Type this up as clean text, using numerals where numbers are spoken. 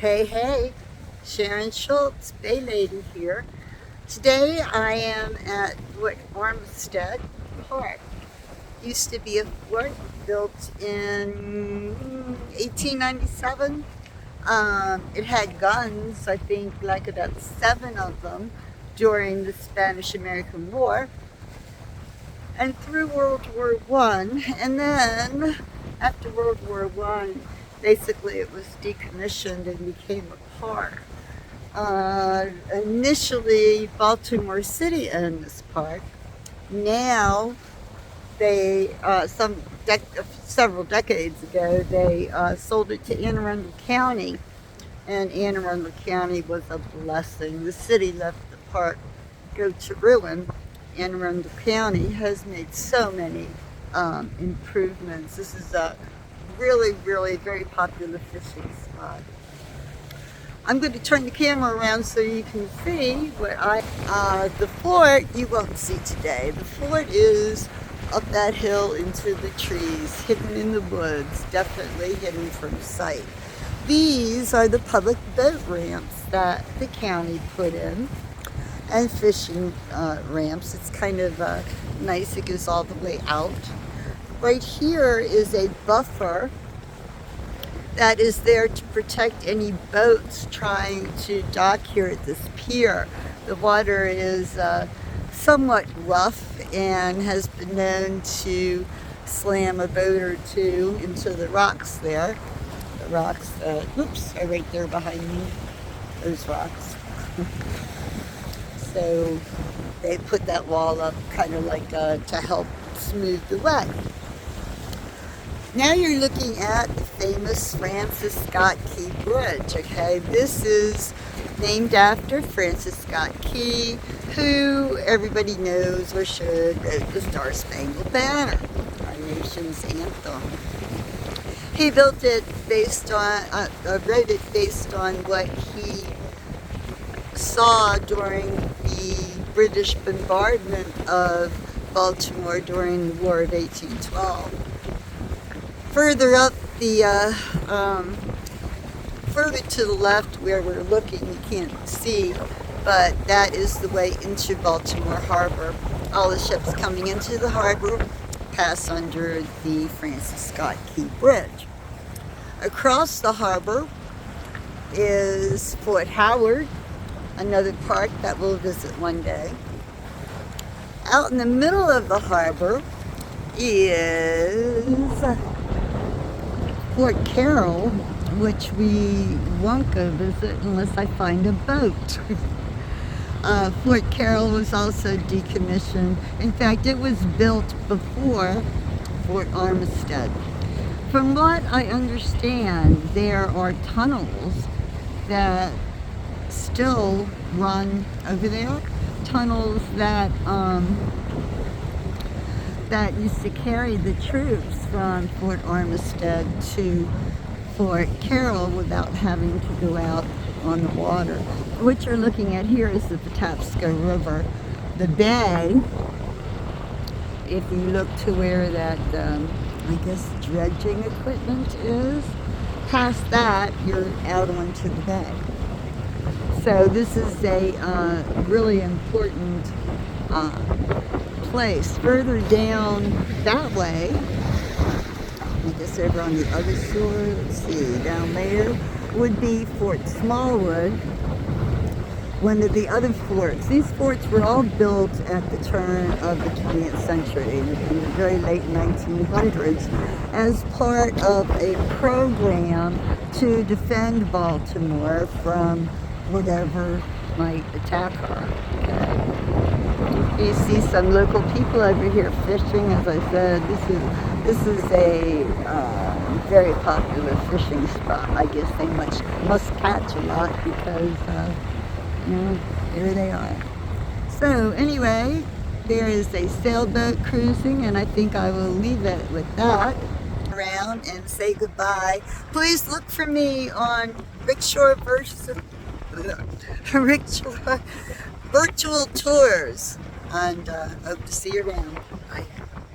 Hey, hey, Sharon Schultz, Bay Lady here. Today I am at what Armistead Park. Used to be a fort built in 1897. It had guns, I think like about 7 of them during the Spanish-American War and through World War One. And then after World War One, basically it was decommissioned and became a park. Initially, Baltimore City owned this park. Now, they several decades ago, they sold it to Anne Arundel County, and Anne Arundel County was a blessing. The city left the park go to ruin. Anne Arundel County has made so many improvements. This is a really, really very popular fishing spot. I'm going to turn the camera around so you can see what the fort you won't see today. The fort is up that hill into the trees, hidden in the woods, definitely hidden from sight. These are the public boat ramps that the county put in, and fishing ramps. It's kind of nice, it goes all the way out. Right here is a buffer that is there to protect any boats trying to dock here at this pier. The water is somewhat rough and has been known to slam a boat or two into the rocks there. The rocks, oops, are right there behind me, those rocks. So they put that wall up kind of like to help smooth the way. Now you're looking at the famous Francis Scott Key Bridge, okay? This is named after Francis Scott Key, who everybody knows or should wrote the Star-Spangled Banner, our nation's anthem. He built it based on, wrote it based on what he saw during the British bombardment of Baltimore during the War of 1812. Further up further to the left where we're looking, you can't see, but that is the way into Baltimore Harbor. All the ships coming into the harbor pass under the Francis Scott Key Bridge. Across the harbor is Fort Howard, another park that we'll visit one day. Out in the middle of the harbor is Fort Carroll, which we won't go visit unless I find a boat. Fort Carroll was also decommissioned. In fact, it was built before Fort Armistead. From what I understand, there are tunnels that still run over there. Tunnels that that used to carry the troops from Fort Armistead to Fort Carroll without having to go out on the water. What you're looking at here is the Patapsco River. The bay, if you look to where that, I guess, dredging equipment is, past that, you're out onto the bay. So this is a really important place. Further down that way, I guess over on the other shore, let's see, down there would be Fort Smallwood, one of the other forts. These forts were all built at the turn of the 20th century, in the very late 1900s, as part of a program to defend Baltimore from whatever might attack her. Okay. You see some local people over here fishing. As I said, this is a very popular fishing spot. I guess they must catch a lot because you know, here they are. So anyway, there is a sailboat cruising, and I think I will leave it with that. Around and say goodbye. Please look for me on Rickshaw Virtual Tours, and hope to see you around. Bye.